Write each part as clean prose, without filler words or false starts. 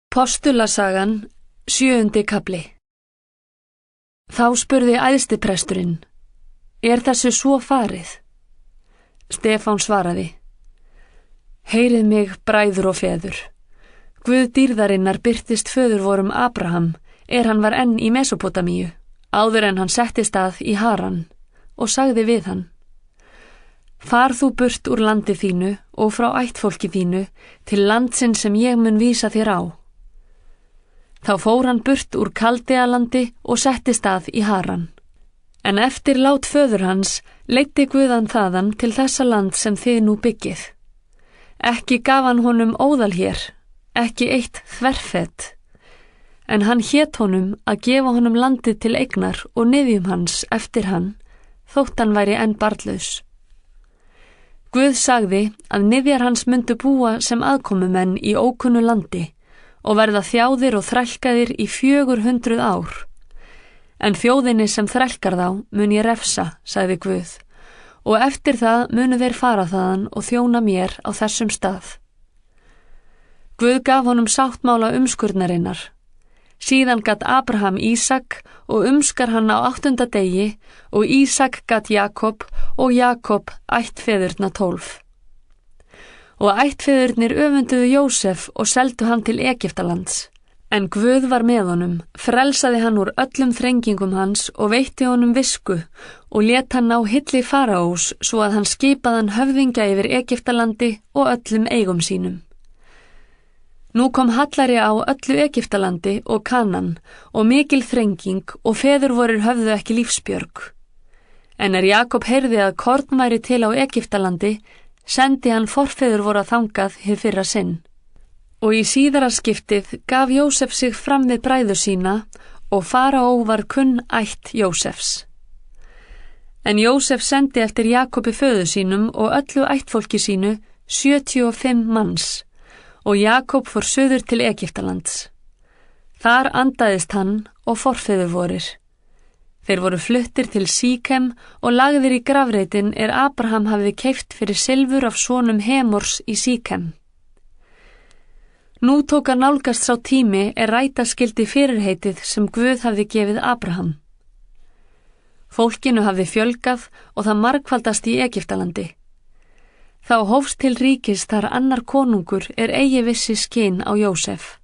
Postulasagan, 7. kafli. Þá spurði æðstipresturinn: Er þessu svo farið? Stefán svaraði: Heyrið mig, bræður og feður. Guð dýrðarinnar birtist föður vorum Abraham, hann var enn í Mesopotamíu, áður en hann settist að í Haran, og sagði við hann: Far þú burt úr landi þínu og frá ættfólki þínu til landsins sem ég mun vísa þér á. Þá fór hann burt úr Kaldealandi og settist að í Haran. En eftir lát föður hans leiddi Guð hann þaðan til þessa land sem þið nú byggið. Ekki gaf hann honum óðal hér, ekki eitt þverfett, en hann hét honum að gefa honum landið til eignar og niðjum hans eftir hann, þótt hann væri enn barnlaus. Guð sagði að niðjar hans myndu búa sem aðkomumenn í ókunnu landi og verða þjáðir og þrælkaðir í 400 ár. En þjóðinni sem þrælkar þá mun ég refsa, sagði Guð, og eftir það munu þeir fara þaðan og þjóna mér á þessum stað. Guð gaf honum sáttmála umskurnarinnar. Síðan gat Abraham Ísak og umskar hann á 8. degi og Ísak gat Jakob og Jakob ættfeðurna 12. Og ættfeðurnir öfunduðu Jósef og seldu hann til Egyptalands. En Guð var með honum, frelsaði hann úr öllum þrengingum hans og veitti honum visku og lét hann á hilli faraós svo að hann skipaði hann höfðingja yfir Egyptalandi og öllum eigum sínum. Nú kom hallari á öllu Egyptalandi og Kanan og mikil þrenging og feður vorir höfðu ekki lífsbjörg. En Jakob heyrði að korn væri til á Egyptalandi, sendi hann forfeður voru að þangað hið fyrra sinn. Og í síðara skiptið gaf Jósef sig fram við bræður sína og faraó var kunn ætt Jósefs. En Jósef sendi eftir Jakobi föður sínum og öllu ættfólki sínu 75 manns og Jakob fór suður til Egyptalands. Þar andaðist hann og forfeður vorir. Þeir voru fluttir til Síkem og lagðir í grafreitin Abraham hafði keypt fyrir silfur af sonum Hemors í Síkem. Nú tók að nálgast sá tími ræta skildi fyrirheitið sem Guð hafði gefið Abraham. Fólkinu hafði fjölgað og það margfaldast í Egyptalandi. Þá hófst til ríkis þar annar konungur eigi vissi skinn á Jósef.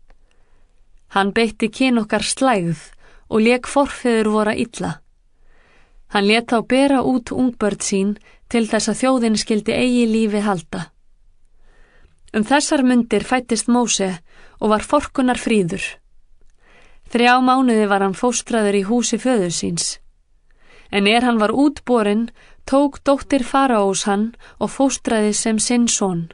Hann beitti kyn okkar slægð og lék forfeður vora illa. Hann lét þá bera út ungbörn sín til þess að þjóðin skildi eigi lífi halda. Þessar mundir fættist Móse og var forkunnar fríður. 3 mánuði var hann fóstraður í húsi föður síns. En hann var útborinn, tók dóttir faraós hann og fóstraði sem sinn son.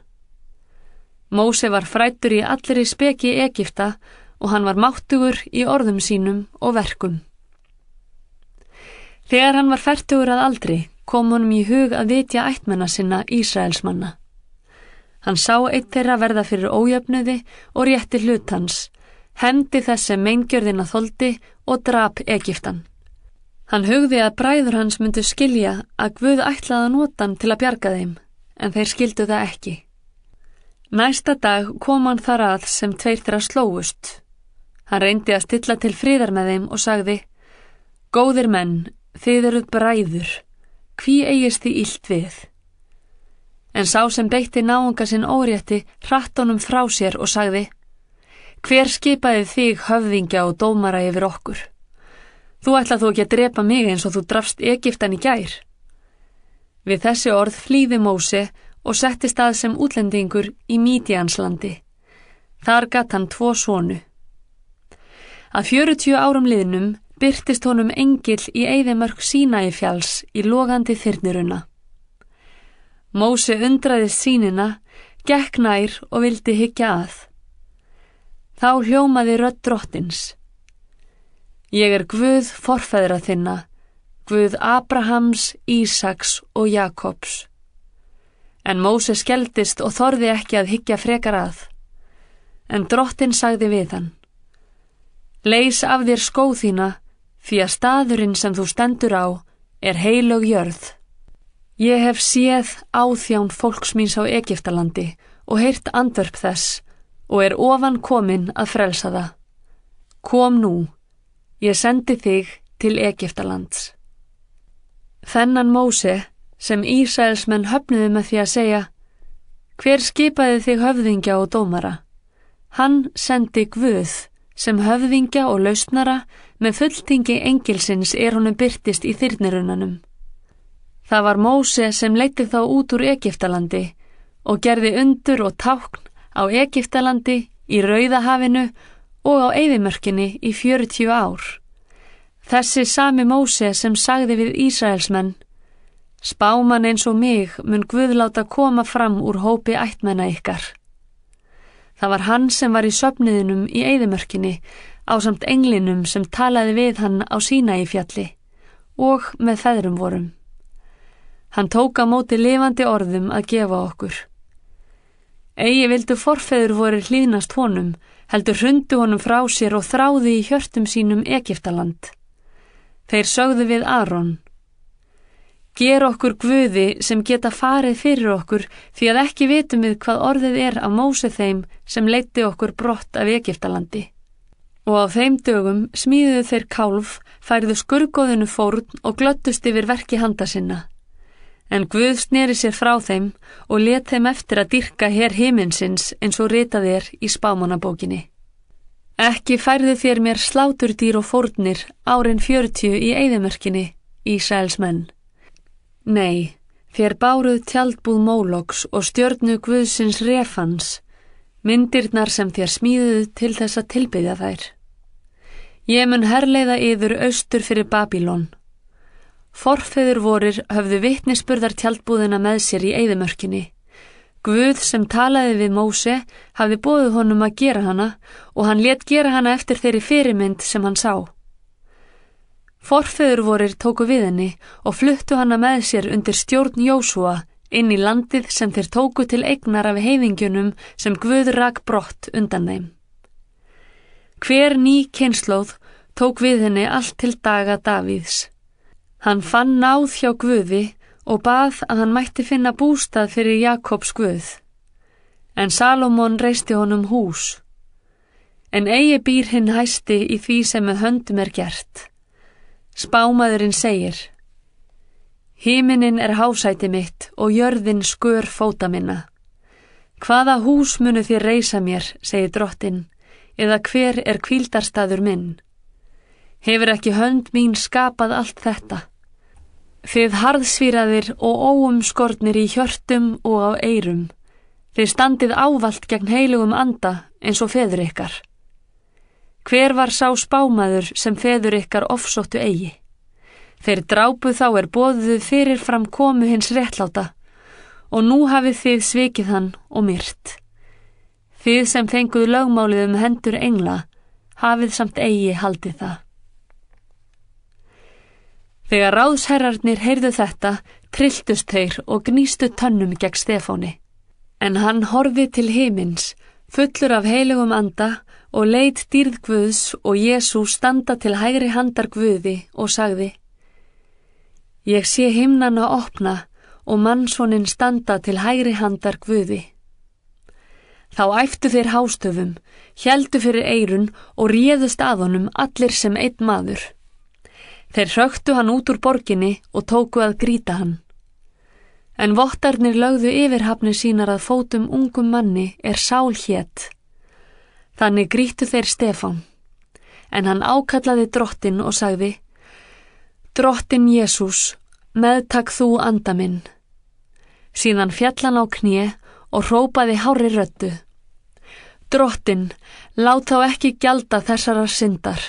Móse var fræddur í allri speki Egypta og hann var máttugur í orðum sínum og verkum. Þegar hann var fertugur að aldri, kom honum í hug að vitja ættmenna sinna Ísraelsmanna. Hann sá einn þeirra verða fyrir ójöfnuði og rétti hlut hans, hefndi þess sem meingjörðina þoldi og drap Egyptan. Hann hugði að bræður hans myndu skilja að Guð ætlaði að nota hann til að bjarga þeim, en þeir skildu það ekki. Næsta dag kom hann þar að sem 2 þeirra slógust. Hann reyndi að stilla til friðar með þeim og sagði: Góðir menn, þið eruð bræður, hví eigist þið illt við? En sá sem beitti náunga sinn órétti hratt honum frá sér og sagði: Hver skipaði þig höfðingja og dómara yfir okkur? Þú ætlað þú ekki að drepa mig eins og þú drafst Egyptan í gær. Við þessi orð flýði Móse og settist að sem útlendingur í Mídíanslandi. Þar gat hann 2 sonu. Að 40 árum liðnum birtist honum engill í eyðimörk Sínaífjalls í logandi þyrniruna. Móse undraðist sýnina, gekk nær og vildi hyggja að. Þá hljómaði rödd drottins: Ég Guð forfeðra þinna, Guð Abrahams, Ísaks og Jakobs. En Móse skelfdist og þorði ekki að hyggja frekar að. En drottinn sagði við hann: Leys af þér skó þína, því að staðurinn sem þú stendur á heilög jörð. Ég hef séð áþján fólks míns á Egyptalandi og heyrt andvörp þess og ofan kominn að frelsa það. Kom nú, ég sendi þig til Egyptalands. Þennan Móse, sem Ísraelsmenn höfnuðu með því að segja, hver skipaði þig höfðingja og dómara? Hann sendi Guð, sem höfðingja og lausnara með fulltingi engilsins honum birtist í þyrnirunanum. Það var Móse sem leiddi þá út úr Egyptalandi og gerði undur og tákn á Egyptalandi, í Rauðahafinu og á eyðimörkinni í 40 ár. Þessi sami Móse sem sagði við Ísraelsmenn, spámann eins og mig mun Guð láta koma fram úr hópi ættmenna ykkar. Það var hann sem var í söfniðinum í eyðimörkinni ásamt englinum sem talaði við hann á Sínaífjalli og með feðrum vorum. Hann tók á móti lifandi orðum að gefa okkur. Eigi vildu forfeður voru hlýðnast honum, heldur hrundu honum frá sér og þráði í hjörtum sínum Egyptaland. Þeir sögðu við Aron, ger okkur guði sem geta farið fyrir okkur, því að ekki vitum við hvað orðið af Móse þeim sem leiddi okkur brott af Egyptalandi. Og á þeim dögum smíðuðu þeir kálf, færðu skurðgoðinu fórn og glöddust yfir verki handa sinna. En Guð sneri sér frá þeim og lét þeim eftir að dýrka her himinsins eins og ritað í spámannabókinni. Ekki færðu þér mér sláturdýr og fórnir árin 40 í eyðimörkinni, Ísraelsmenn. Nei, þér báruð tjaldbúð Mólóks og stjörnu Guðsins Refans, myndirnar sem þér smíðuð til þess að tilbiðja þær. Ég mun herleiða yður austur fyrir Babýlon. Forfeður vorir höfðu vitnisburðar tjaldbúðina með sér í eyðimörkinni. Guð sem talaði við Móse hafði boðið honum að gera hana og hann lét gera hana eftir þeirri fyrirmynd sem hann sá. Forfeður vorir tóku við henni og fluttu hana með sér undir stjórn Jósúa inn í landið sem þeir tóku til eignar af heiðingjunum sem Guð rak brott undan þeim. Hver ný kynslóð tók við henni allt til daga Davíðs. Hann fann náð hjá Guði og bað að hann mætti finna bústað fyrir Jakobs Guð. En Salómon reisti honum hús. En eigi býr hinn hæsti í því sem með höndum gert. Spámaðurinn segir, himinin hásæti mitt og jörðin skör fóta minna. Hvaða hús munu þér reisa mér, segir drottinn, eða hver hvíldarstaður minn? Hefur ekki hönd mín skapað allt þetta? Þið harðsvíraðir og óumskornir í hjörtum og á eyrum. Þið standið ávallt gegn heilugum anda eins og feður ykkar. Hver var sá spámaður sem feður ykkar ofsóttu eigi? Þeir drápu þá boðuðu fyrir fram komu hins réttláta og nú hafið þið svikið hann og myrt. Þið sem fenguð lögmálið hendur engla, hafið samt eigi haldið það. Þegar ráðsherrarnir heyrðu þetta, trylltust þeir og gnýstu tönnum gegn Stefáni. En hann horfði til himins, fullur af heilugum anda og leit dýrð Guðs og Jesú standa til hægri handar Guði og sagði, ég sé himnana opna og mannsoninn standa til hægri handar Guði. Þá æptu þeir hástöfum, héldu fyrir eyrun og réðust að honum allir sem einn maður. Þeir hröktu hann út úr borginni og tóku að grýta hann. En vottarnir lögðu yfirhafnir sínar að fótum ungum manni Sál hét. Þannig grýttu þeir Stefán. En hann ákallaði drottinn og sagði, Drottinn Jesús, meðtak þú anda minn. Síðan féll hann á kné og hrópaði hárri röddu, Drottinn, lát þá ekki gjalda þessarar syndar.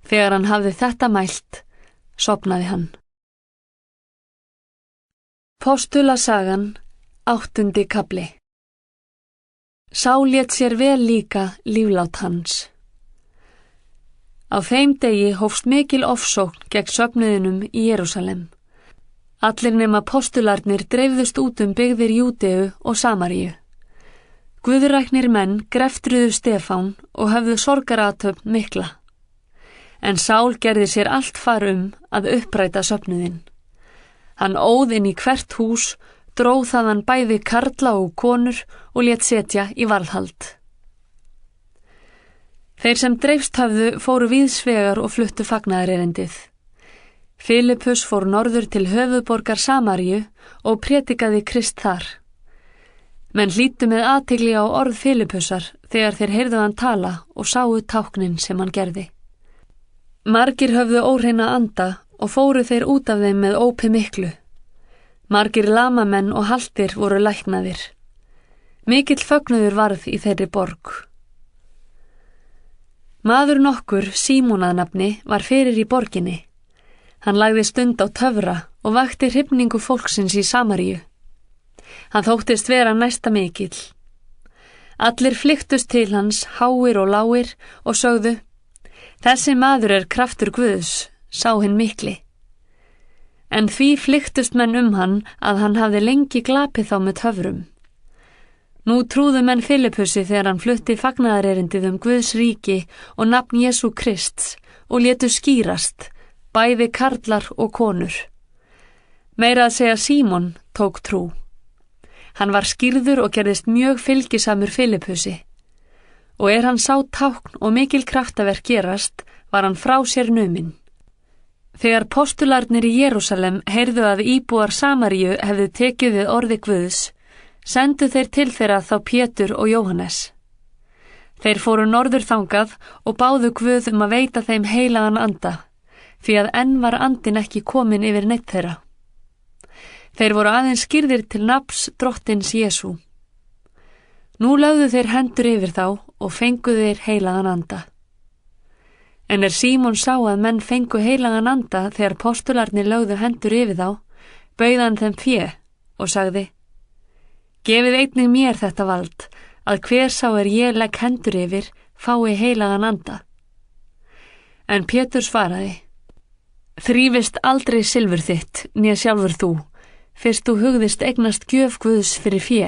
Þegar hann hafði þetta mælt, sofnaði hann. Postulasagan, 8. kafli. Sál lét sér vel líka líflát hans. Á þeim degi hófst mikil ofsókn gegn söfnuðinum í Jerúsalem. Allir nema postularnir dreifðust út byggðir Júdeu og Samaríu. Guðræknir menn greftruðu Stefán og höfðu sorgarathöfn mikla. En Sál gerði sér allt far að uppræta söfnuðinn. Hann óð inn í hvert hús, dróð þaðan bæði karla og konur og lét setja í varðhald. Þeir sem dreifst höfðu fóru víðsvegar og fluttu fagnaðarerindið. Filippus fór norður til höfuðborgar Samaríu og prédikaði Krist þar. Menn hlýddu með athygli á orð Filippusar þegar þeir heyrðu hann tala og sáu táknin sem hann gerði. Margir höfðu óhreina anda og fóru þeir út af þeim með ópi miklu. Margir lamamenn og haltir voru læknaðir. Mikill fögnuður varð í þeirri borg. Maður nokkur, Símon að nafni, var fyrir í borginni. Hann lagði stund á töfra og vakti hrifningu fólksins í Samaríu. Hann þóttist vera næsta mikill. Allir flykktust til hans, háir og lágir, og sögðu: Þessi maður er kraftur Guðs, sá hinn mikli. En því flykktust menn hann að hann hafði lengi glapið þá með töfrum. Nú trúðu menn Filippusi þegar hann flutti fagnaðarerindið Guðs ríki og nafn Jesú Krists og létu skýrast, bæði karlar og konur. Meira að segja Símon tók trú. Hann var skýrður og gerðist mjög fylgisamur Filippusi. Og hann sá tákn og mikil kraftaverk gerast, var hann frá sér numinn. Þegar postularnir í Jerúsalem heyrðu að íbúar Samaríu hefðu tekið við orði Guðs, sendu þeir til þeirra þá Pétur og Jóhannes. Þeir fóru norður þangað og báðu Guð að veita þeim heilagan anda, því að enn var andinn ekki kominn yfir neitt þeirra. Þeir voru aðeins skýrðir til nafns drottins Jesú. Nú lögðu þeir hendur yfir þá og fengu þeir heilagan anda. En Símon sá að menn fengu heilagan anda þegar postularnir lögðu hendur yfir þá, bauð hann þeim fé og sagði: Gefið einnig mér þetta vald, að hver sá ég legg hendur yfir, fái heilagan anda. En Pétur svaraði: Þrífist aldrei silfur þitt, né sjálfur þú, fyrst þú hugðist eignast gjöf Guðs fyrir fé.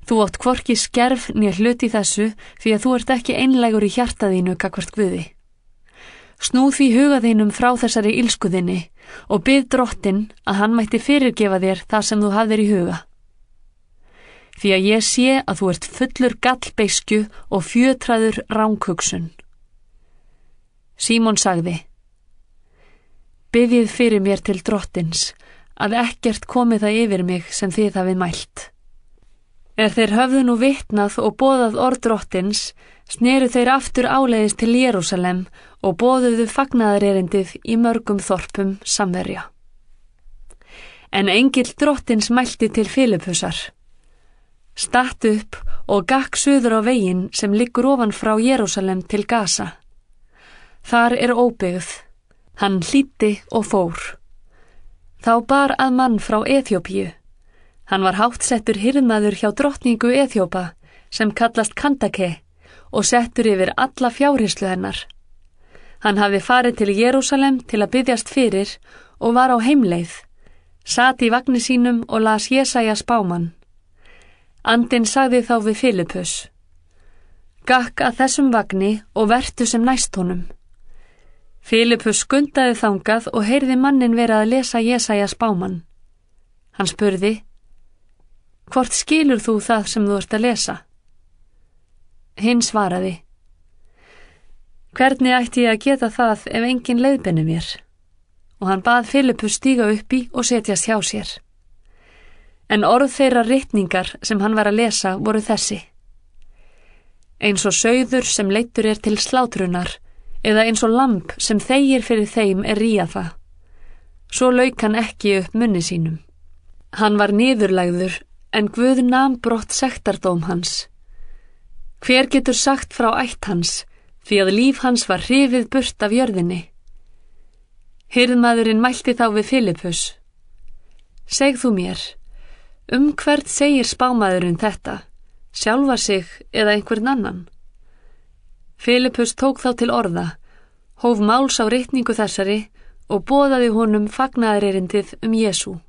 Þú átt hvorki skerf né hlut í þessu, því að þú ert ekki einlægur í hjarta þínu gagnvart Guði. Snúð því huga þínum frá þessari illsku þinni og bið drottinn að hann mætti fyrirgefa þér það sem þú hafðir í huga. Því að ég sé að þú ert fullur gallbeiskju og fjötraður ranghugsun. Símon sagði: Biðjið fyrir mér til drottins, að ekkert komi það yfir mig sem þið hafið mælt. Þeir höfðu nú vitnað og boðað orð drottins, sneru þeir aftur áleiðis til Jerúsalem og boðuðu fagnaðarerindið í mörgum þorpum Samverja. En engill drottins mælti til Filippusar: Statt upp og gakk suður á veginn sem liggur ofan frá Jerúsalem til Gaza. Þar óbyggð. Hann hlýddi og fór. Þá bar að mann frá Eþjópíu. Hann var háttsettur hirðmaður hjá drottningu Eþjópa, sem kallast Kandake, og settur yfir alla fjárhirslur hennar. Hann hafði farið til Jerúsalem til að biðjast fyrir og var á heimleið, sat í vagni sínum og las Jesaja spámann. Andinn sagði þá við Filippus: Gakk að þessum vagni og vertu sem næst honum. Filippus skundaði þangað og heyrði manninn vera að lesa Jesaja spámann. Hann spurði: Hvort skilur þú það sem þú ert að lesa? Hinn svaraði: Hvernig ætti ég að geta það ef enginn leiðbeinir mér? Og hann bað Filippus stíga upp í og setjast hjá sér. En orð þeirra ritningar sem hann var að lesa voru þessi: Eins og sauður sem leiddur til slátrunar, eða eins og lamb sem þegir fyrir þeim ríja það. Svo lauk hann ekki upp munni sínum. Hann var niðurlægður, en Guð nam brott sektardóm hans. Hver getur sagt frá ætt hans, því að líf hans var hrifið burt af jörðinni? Hirðmaðurinn mælti þá við Filippus: Segð þú mér, hvert segir spámaðurinn þetta, sjálfa sig eða einhvern annan? Filippus tók þá til orða, hóf máls á ritningu þessari og boðaði honum fagnaðarerindið Jesú.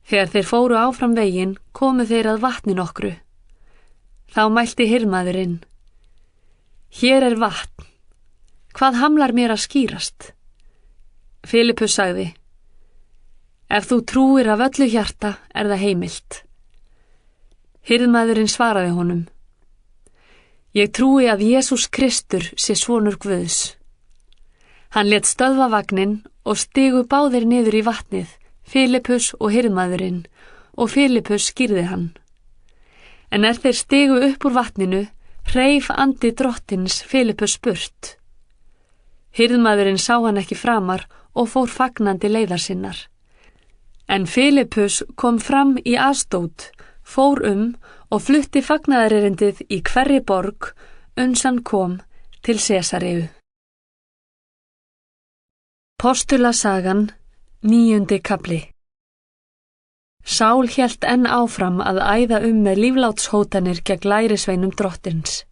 Þegar þeir fóru áfram veginn, komu þeir að vatni nokkru. Þá mælti hirðmaðurinn: Hér vatn. Hvað hamlar mér að skýrast? Filippus sagði: Ef þú trúir af öllu hjarta það heimilt. Hirðmaðurinn svaraði honum: Ég trúi að Jesús Kristur sé sonur Guðs. Hann lét stöðva vagninn og stigu báðir niður í vatnið, Filippus og hirðmaðurinn, og Filippus skýrði hann. En þeir stigu upp úr vatninu, hreif andi drottins Filippus burt. Hirðmaðurinn sá hann ekki framar og fór fagnandi leiðar sinnar. En Filippus kom fram í Asdót, fór og flutti fagnaðarerindið í hverri borg, uns hann kom til Sesaríu. Postulasagan, 9. kafli. Sál hélt enn áfram að æða með líflátshótanir gegn lærisveinum drottins.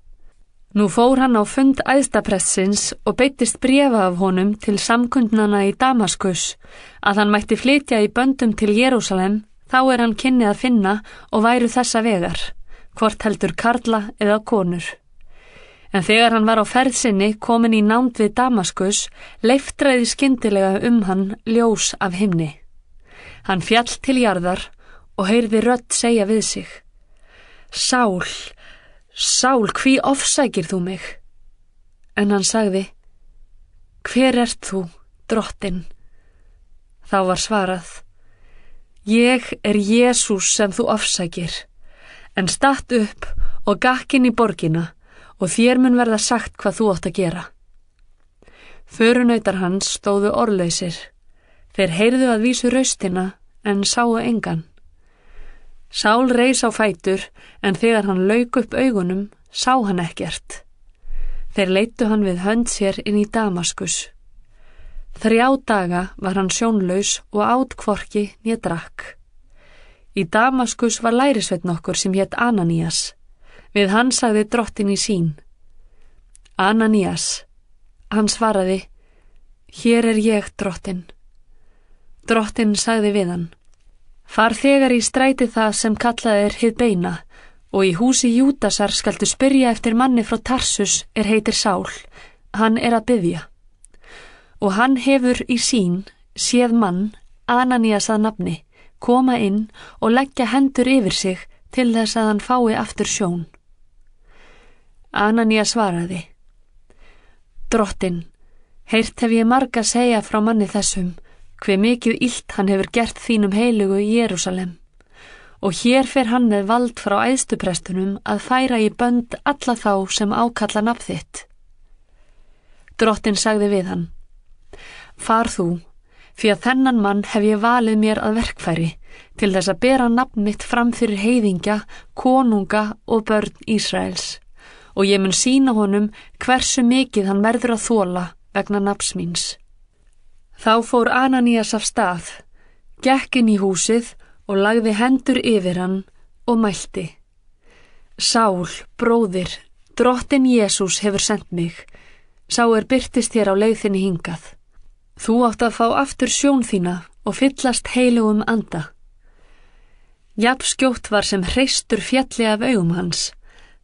Nú fór hann á fund æðstaprestsins og beittist bréfa af honum til samkundnana í Damaskus, að hann mætti flytja í böndum til Jerúsalem, þá hann kynni að finna og væru þessa vegar, hvort heldur karla eða konur. En þegar hann var á ferð sinni kominn í nánd við Damaskus, leiftraði skyndilega hann ljós af himni. Hann fjall til jarðar og heyrði rödd segja við sig: Sál, Sál, hví ofsækir þú mig? En hann sagði: Hver ert þú, drottinn? Þá var svarað: Ég Jesús sem þú ofsækir, en statt upp og gakk inn í borgina og þér mun verða sagt hvað þú átt að gera. Förunautar hans stóðu orðlausir. Þeir heyrðu að vísu raustina en sáu engan. Sál reis á fætur en þegar hann lauk upp augunum sá hann ekkert. Þeir leiddu hann við hönd sér inn í Damaskus. 3 daga var hann sjónlaus og át hvorki né drakk. Í Damaskus var lærisveinn okkur sem hét Ananías. Við hann sagði drottin í sín: Ananías. Hann svaraði: Hér ég, drottin. Drottin sagði við hann: Far þegar í stræti það sem kallað hið beina, og í húsi Júdasar skaltu spyrja eftir manni frá Tarsus heitir Sál, hann að biðja. Og hann hefur í sín séð mann, Ananías að nafni, koma inn og leggja hendur yfir sig til þess að hann fái aftur sjón. Ananías svaraði: Drottin, heyrt hef ég marga segja frá manni þessum, hve mikið illt hann hefur gert þínum heilugu í Jerúsalem, og hér fer hann með vald frá æðstuprestunum að færa í bönd alla þá sem ákalla nafn þitt. Drottin sagði við hann: Far þú, því að þennan mann hef ég valið mér að verkfæri, til þess að bera nafn mitt fram fyrir heiðingja, konunga og börn Ísraels, og ég mun sýna honum hversu mikið hann verður að þola vegna nafns míns. Þá fór Ananías af stað, gekk inn í húsið og lagði hendur yfir hann og mælti: Sál, bróðir, drottin Jesús hefur sendt mig, sá birtist þér á leið þinni hingað. Þú átt að fá aftur sjón þína og fyllast heilugum anda. Jafnskjótt var sem hreistur fjalli af augum hans.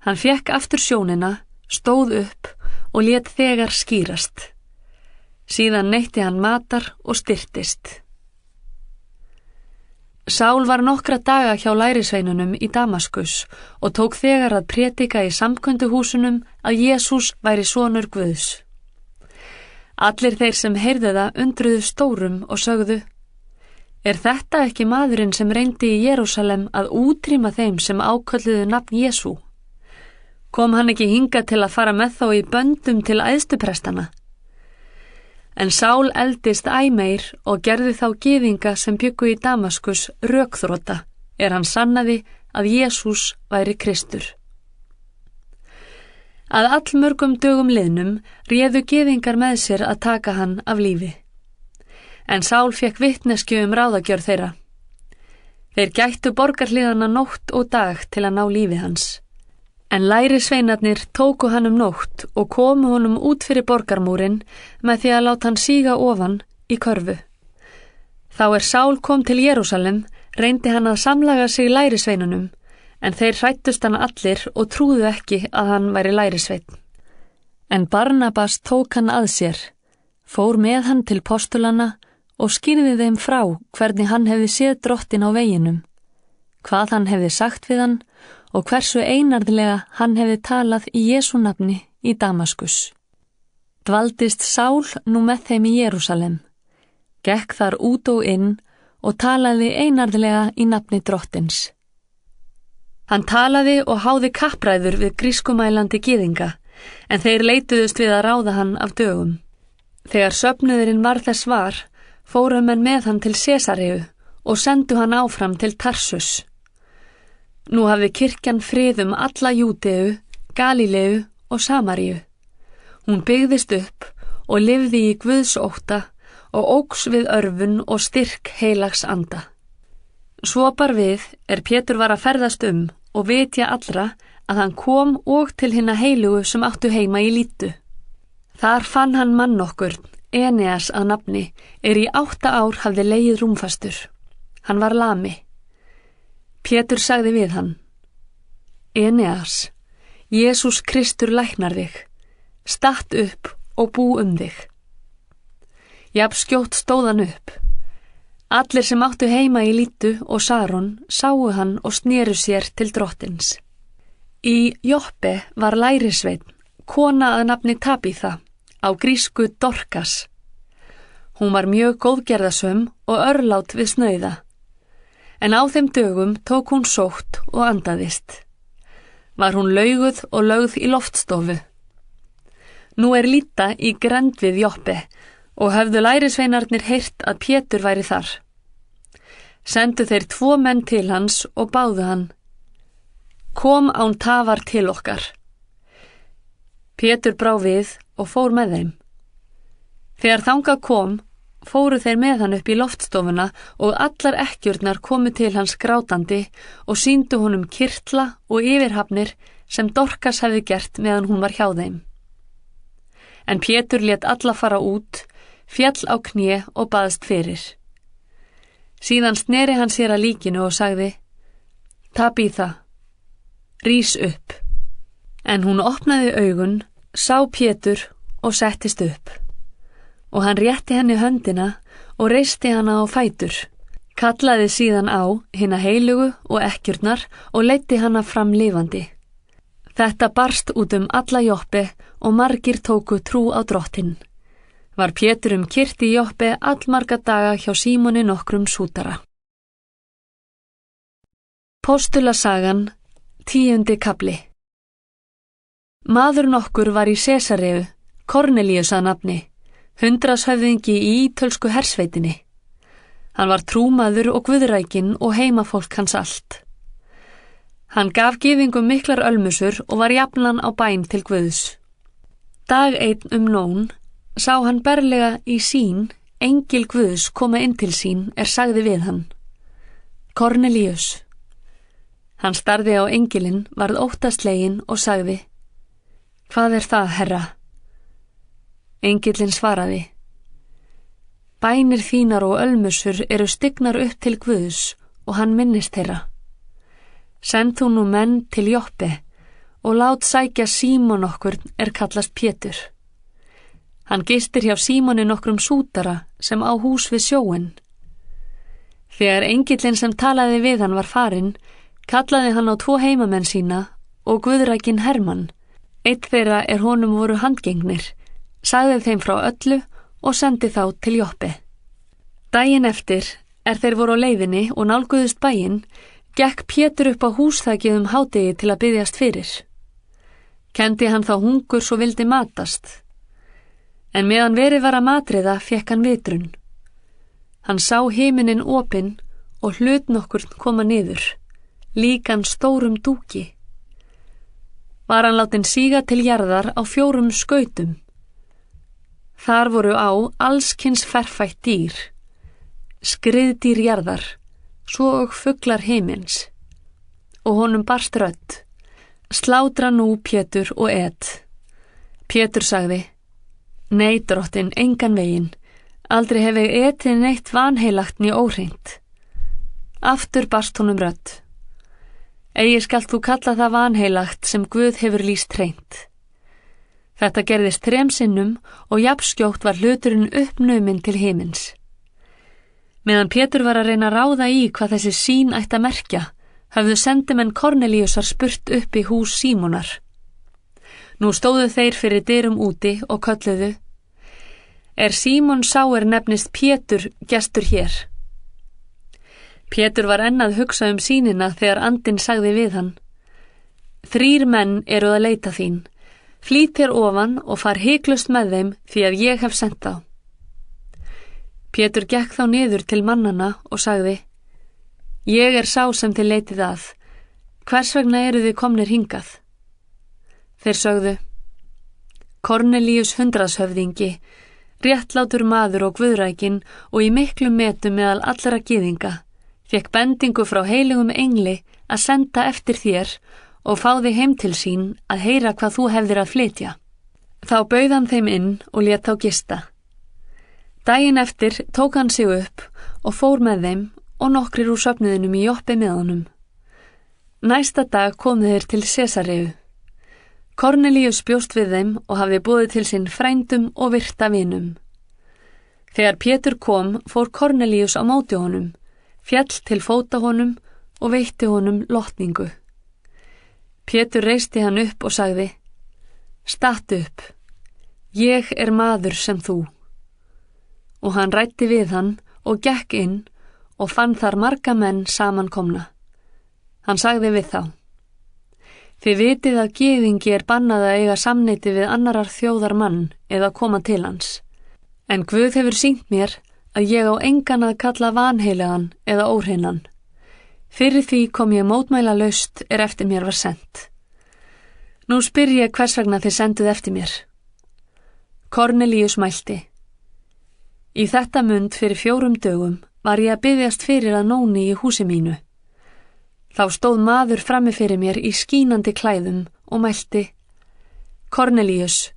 Hann fékk aftur sjónina, stóð upp og lét þegar skýrast. Síðan neytti hann matar og styrtist. Sál var nokkra daga hjá lærisveinunum í Damaskus og tók þegar að prédika í samkunduhúsunum að Jesús væri sonur Guðs. Allir þeir sem heyrðu það undruðu stórum og sögðu: þetta ekki maðurinn sem reyndi í Jerúsalem að útrýma þeim sem ákölluðu nafn Jesú? Kom hann ekki hingað til að fara með þá í böndum til æðstuprestana? En Sál eldist æ meir og gerði þá gyðinga sem bjuggu í Damaskus rökþrota, hann sannaði að Jesús væri Kristur. Að allmörgum dögum liðnum réðu gyðingar með sér að taka hann af lífi. En Sál fékk vitneskju ráðagjörð þeirra. Þeir gættu borgarhliðana nótt og dag til að ná lífi hans. En lærisveinarnir tóku hann nótt og komu honum út fyrir borgarmúrin með því að láta hann síga ofan í körfu. Þá Sál kom til Jerúsalem, reyndi hann að samlaga sig lærisveinunum, en þeir hrættust hann allir og trúðu ekki að hann væri lærisveinn. En Barnabas tók hann að sér, fór með hann til postulana og skýrði þeim frá hvernig hann hefði séð drottin á veginum, hvað hann hefði sagt við hann og hversu einarðlega hann hefði talað í Jesú nafni í Damaskus. Dvaldist Sál nú með þeim í Jerúsalem, gekk þar út og inn og talaði einarðlega í nafni Drottins. Hann talaði og háði kappræður við grískumælandi gyðinga, en þeir leituðust við að ráða hann af dögum. Þegar söfnuðurinn var þess var, fóru menn með hann til Sesareu og sendu hann áfram til Tarsus. Nú hafði kirkjan frið alla Júdeu, Galíleu og Samaríu. Hún byggðist upp og lifði í Guðs ótta og óx við örvun og styrk heilags anda. Svo bar við Pétur var að ferðast og vitja allra að hann kom og til hinna heilugu sem áttu heima í Lítu. Þar fann hann mann okkur, Eneas að nafni, í 8 ár hafði legið rúmfastur. Hann var lami. Pétur sagði við hann: Eneas, Jesús Kristur læknar þig, statt upp og bú þig. Jafnskjótt stóð hann upp. Allir sem áttu heima í Lítu og Saron sáu hann og sneru sér til Drottins. Í Joppe var lærisveinn, kona að nafni Tabitha, á grísku Dorkas. Hún var mjög góðgerðasöm og örlát við snauða. En á þeim dögum tók hún sótt og andaðist. Var hún lauguð og lögð í loftstofu. Nú Líta í grennd við Joppe og höfðu lærisveinarnir heyrt að Pétur væri þar. Sendu þeir 2 menn til hans og báðu hann: Kom án tafar til okkar. Pétur brá við og fór með þeim. Þegar þangað kom, fóru þeir með hann upp í loftstofuna og allar ekkjurnar komu til hans grátandi og sýndu honum kirtla og yfirhafnir sem Dorkas hefði gert meðan hún var hjá þeim. En Pétur lét alla fara út, féll á kné og baðst fyrir. Síðan sneri hann sér að líkinu og sagði: Tabitha, rís upp. En hún opnaði augun, sá Pétur og settist upp. Og hann rétti henni höndina og reisti hana á fætur, kallaði síðan á hina heilugu og ekkjurnar og leiddi hana fram lifandi. Þetta barst út alla Joppe og margir tóku trú á Drottinn. Var Pétur kyrt í Joppe allmarga daga hjá Símoni nokkrum sútara. Postulasagan, 10. kafli. Maður nokkur var í Sesareu, Kornelíus að nafni, 100-höfðingi í ítölsku hersveitinni. Hann var trúmaður og guðrækinn og heimafólk hans allt. Hann gaf gyðingum miklar ölmusur og var jafnan á bæn til Guðs. Dag einn nón sá hann berlega í sýn engil Guðs koma inn til sín sagði við hann: Kornelíus. Hann starði á engilinn, varð óttasleginn og sagði: Hvað það, Herra? Engillinn svaraði: Bænir þínar og ölmusur stignar upp til Guðs og hann minnist þeirra. Send þú nú menn til Joppe og lát sækja Símon okkur kallast Pétur. Hann gistir hjá Símoni nokkrum sútara sem á hús við sjóinn. Þegar engillinn sem talaði við hann var farinn, kallaði hann á 2 heimamenn sína og guðrækinn Hermann. Einn þeirra honum voru handgengnir, sagði þeim frá öllu og sendi þá til Joppe. Daginn eftir, þeir voru á leiðinni og nálguðust bæinn, gekk Pétur upp á húsþakið hádegi til að biðjast fyrir. Kenndi hann þá hungur svo vildi matast. En meðan verið var að matriða fékk hann vitrun. Hann sá himininn opinn og hlut nokkur koma niður, líkan stórum dúki. Var hann látinn síga til jarðar á 4 skautum. Þar voru á allskyns ferfætt dýr, skriðdýr jarðar, svo og fuglar himins. Og honum barst rödd: Slátra nú Pétur og et. Pétur sagði: Nei, Drottinn, engan veginn. Aldrei hef ég etið neitt vanheilagt né óhreint. Aftur barst honum rödd: Eigi skalt þú kalla það vanheilagt sem Guð hefur lýst hreint. Þetta gerðist 3 sinnum og jafnskjótt var hluturinn uppnuminn til himins. Meðan Pétur var að reyna að ráða í hvað þessi sýn ætti að merkja, höfðu sendimenn Kornelíusar spurt upp í hús Símonar. Nú stóðu þeir fyrir dyrum úti og kölluðu: Er Símon sá nefnist Pétur gestur hér? Pétur var enn að hugsa sýnina þegar andinn sagði við hann: 3 menn eru að leita þín. Flýt þér ofan og far hiklaust með þeim því að ég hef sent þá. Pétur gekk þá niður til mannana og sagði: Ég sá sem þið leitið að. Hvers vegna eru þið komnir hingað? Þeir sögðu: Kornelíus hundraðshöfðingi, réttlátur maður og guðrækin og í miklum metum meðal allra gyðinga, fékk bendingu frá heilugum engli að senda eftir þér og fá þig heim til sín að heyra hvað þú hefðir að flytja. Þá bauð hann þeim inn og lét þá gista. Daginn eftir tók hann sig upp og fór með þeim og nokkrir úr söfnuðinum í Joppi með honum. Næsta dag komu þeir til Sesareu. Kornelíus bjóst við þeim og hafði boðið til sín frændum og virta vinum. Þegar Pétur kom, fór Kornelíus á móti honum, féll til fóta honum og veitti honum lotningu. Pétur reisti hann upp og sagði: Stattu upp, ég maður sem þú. Og hann ræddi við hann og gekk inn og fann þar marga menn samankomna. Hann sagði við þá: Þið vitið að gyðingi bannað að eiga samneyti við annarar þjóðar mann eða koma til hans. En Guð hefur sýnt mér að ég á engan að kalla vanheilegan eða óhreinan. Fyrir því kom ég mótmælalaust eftir mér var sent. Nú spyr ég hvers vegna þið senduð eftir mér. Kornelíus mælti: Í þetta mund fyrir 4 dögum var ég að biðjast fyrir að nóni í húsi mínu. Þá stóð maður frammi fyrir mér í skínandi klæðum og mælti: Kornelíus,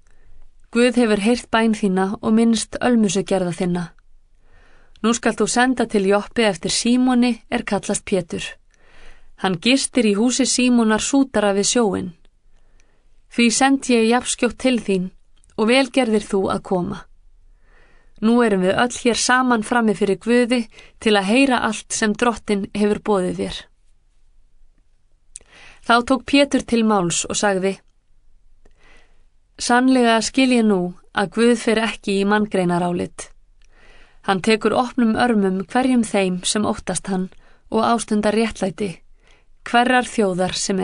Guð hefur heyrt bæn þína og minnst ölmusugerða þinna. Nú skalt þú senda til Joppi eftir Símoni kallast Pétur. Hann gistir í húsi Símonar sútara við sjóinn. Því sendi ég jafnskjótt til þín og vel gerðir þú að koma. Nú erum við öll hér saman frammi fyrir Guði til að heyra allt sem Drottinn hefur boðið þér. Þá tók Pétur til máls og sagði: Sannlega skil ég nú að Guð fer ekki í manngreinarálit. Hann tekur opnum örmum hverjum þeim sem óttast hann og ástundar réttlæti, hverrar þjóðar sem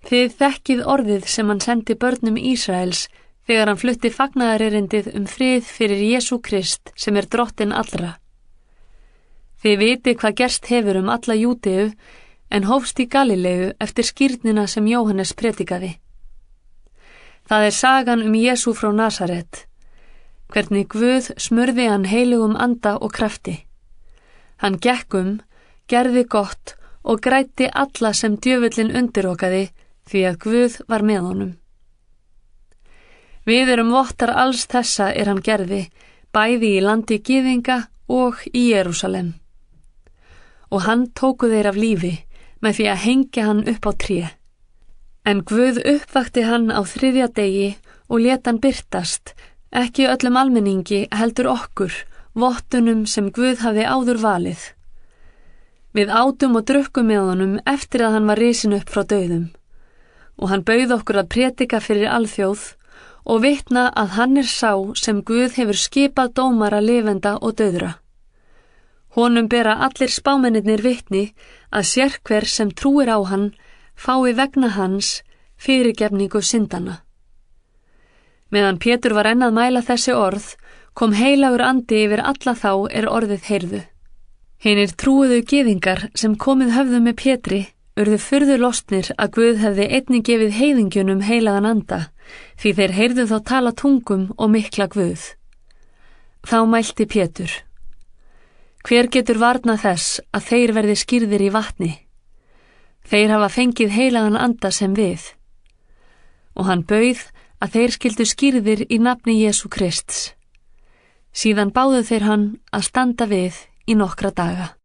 Þið þekkið orðið sem hann sendi börnum Ísraels þegar hann flutti fagnaðarerindið frið fyrir Jesú Krist sem Drottinn allra. Þið viti hvað gerst hefur alla Júdeu en hófst í Galileu eftir skírnina sem Jóhannes predikaði. Það sagan Jesú frá Nasaret, hvernig Guð smurði hann heilugum anda og krafti. Hann gekk gerði gott og græddi alla sem djöfullinn undirokaði því að Guð var með honum. Við erum vottar alls þessa hann gerði, bæði í landi gyðinga og í Jerúsalem. Og hann tóku þeir af lífi með því að hengja hann upp á tré. En Guð uppvakti hann á 3. degi og lét hann birtast, ekki öllum almenningi heldur okkur, vottunum sem Guð hafði áður valið. Við átum og drukkum með honum eftir að hann var risin upp frá dauðum. Og hann bauð okkur að predika fyrir alþjóð og vitna að hann sá sem Guð hefur skipað dómara lifenda og dauðra. Honum bera allir spámennirnir vitni að sérhver sem trúir á hann fái vegna hans fyrirgefningu syndana. Meðan Pétur var enn að mæla þessi orð, kom heilagur andi yfir alla þá orðið heyrðu. Hinir trúuðu gyðingar sem komið höfðu með Pétri urðu furðu lostnir að Guð hefði einnig gefið heiðingjunum heilagan anda, því þeir heyrðu þá tala tungum og mikla Guð. Þá mælti Pétur: Hver getur varnað þess að þeir verði skírðir í vatni? Þeir hafa fengið heilagan anda sem við. Og hann bauð að þeir skyldu skírðir í nafni Jesú Krists. Síðan báðu þeir hann að standa við í nokkra daga.